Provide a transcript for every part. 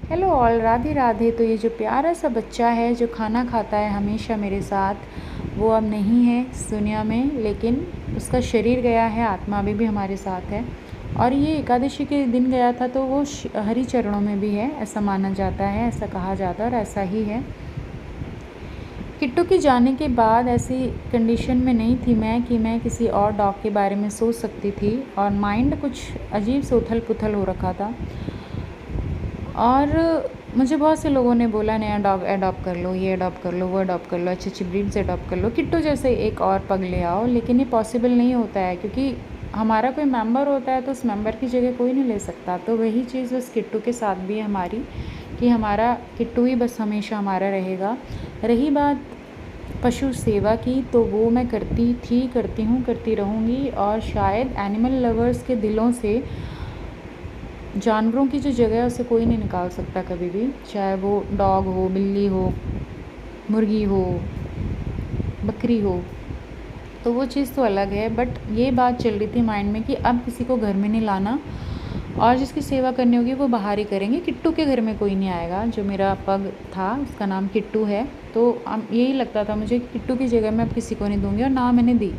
Hello all, Radhe Radhe. तो ये जो प्यारा सा बच्चा है जो खाना खाता है हमेशा मेरे साथ, वो अब नहीं है इस दुनिया में, लेकिन उसका शरीर गया है, आत्मा अभी भी हमारे साथ है। और ये एकादशी के दिन गया था, तो वो हरि चरणों में भी है, ऐसा माना जाता है, ऐसा कहा जाता है और ऐसा ही है। किट्टू के जाने के बाद ऐसी कंडीशन में नहीं थी मैं कि मैं किसी और डॉग के बारे में सोच सकती थी, और माइंड कुछ अजीब से उथल पुथल हो रखा था। और मुझे बहुत से लोगों ने बोला नया डॉग अडॉप्ट कर लो, ये अडॉप्ट कर लो, वो अडॉप्ट कर लो, अच्छी अच्छी ब्रीड से अडॉप्ट कर लो, किट्टू जैसे एक और पग ले आओ। लेकिन ये पॉसिबल नहीं होता है, क्योंकि हमारा कोई मेंबर होता है तो उस मेंबर की जगह कोई नहीं ले सकता। तो वही चीज़ बस किट्टू के साथ भी है हमारी, कि हमारा किट्टू ही बस हमेशा हमारा रहेगा। रही बात पशु सेवा की, तो वो मैं करती थी, करती हूँ, करती रहूँगी। और शायद एनिमल लवर्स के दिलों से जानवरों की जो जगह है उसे कोई नहीं निकाल सकता कभी भी, चाहे वो डॉग हो, बिल्ली हो, मुर्गी हो, बकरी हो। तो वो चीज़ तो अलग है, बट ये बात चल रही थी माइंड में कि अब किसी को घर में नहीं लाना, और जिसकी सेवा करनी होगी वो बाहर ही करेंगे। किट्टू के घर में कोई नहीं आएगा। जो मेरा पग था उसका नाम किट्टू है, तो यही लगता था मुझे कि किट्टू की जगह मैं अब किसी को नहीं दूँगी, और ना मैंने दी।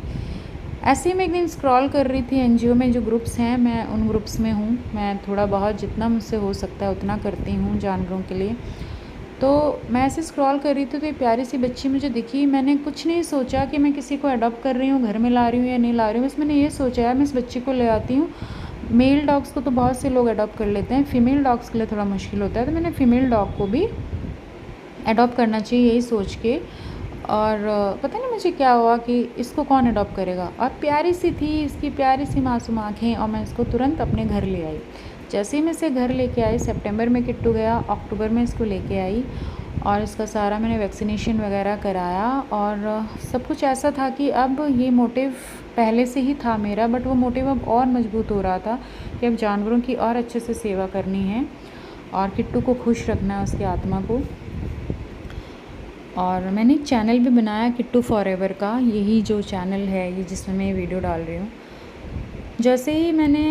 ऐसे ही मैं एक दिन स्क्रॉल कर रही थी, एनजीओ में जो ग्रुप्स हैं, मैं उन ग्रुप्स में हूँ। मैं थोड़ा बहुत जितना मुझसे हो सकता है उतना करती हूँ जानवरों के लिए। तो मैं ऐसे स्क्रॉल कर रही थी, तो एक प्यारी सी बच्ची मुझे दिखी। मैंने कुछ नहीं सोचा कि मैं किसी को अडॉप्ट कर रही हूँ, घर में ला रही हूँ या नहीं ला रही हूँ। बस मैंने ये सोचा यार मैं इस बच्ची को ले आती हूँ। मेल डॉग्स को तो बहुत से लोग अडॉप्ट कर लेते हैं, फ़ीमेल डॉग्स के लिए थोड़ा मुश्किल होता है, तो मैंने फ़ीमेल डॉग को भी अडॉप्ट करना चाहिए यही सोच के। और पता नहीं मुझे क्या हुआ कि इसको कौन अडॉप्ट करेगा, और प्यारी सी थी, इसकी प्यारी सी मासूम आँखें, और मैं इसको तुरंत अपने घर ले आई। जैसे ही मैं इसे घर लेके आई, सितंबर में किट्टू गया, अक्टूबर में इसको लेके आई, और इसका सारा मैंने वैक्सीनेशन वगैरह कराया। और सब कुछ ऐसा था कि अब ये मोटिव पहले से ही था मेरा, बट वो मोटिव अब और मजबूत हो रहा था कि अब जानवरों की और अच्छे से सेवा करनी है, और किट्टू को खुश रखना है, उसकी आत्मा को। और मैंने एक चैनल भी बनाया किट्टू फॉरएवर का, यही जो चैनल है ये जिसमें मैं ये वीडियो डाल रही हूँ। जैसे ही मैंने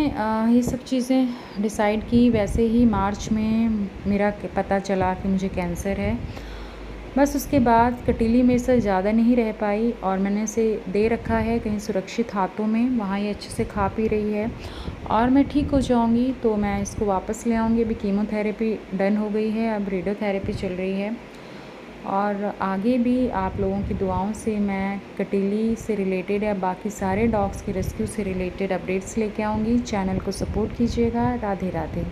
ये सब चीज़ें डिसाइड की, वैसे ही मार्च में मेरा पता चला कि मुझे कैंसर है। बस उसके बाद कटीली मेरे से ज़्यादा नहीं रह पाई, और मैंने इसे दे रखा है कहीं सुरक्षित हाथों में। वहाँ ये अच्छे से खा पी रही है, और मैं ठीक हो जाऊँगी तो मैं इसको वापस ले आऊँगी। अभी कीमोथेरेपी डन हो गई है, अब रेडियोथेरेपी चल रही है। और आगे भी आप लोगों की दुआओं से मैं कटीली से रिलेटेड या बाकी सारे डॉग्स के रेस्क्यू से रिलेटेड अपडेट्स लेके आऊँगी। चैनल को सपोर्ट कीजिएगा। राधे राधे।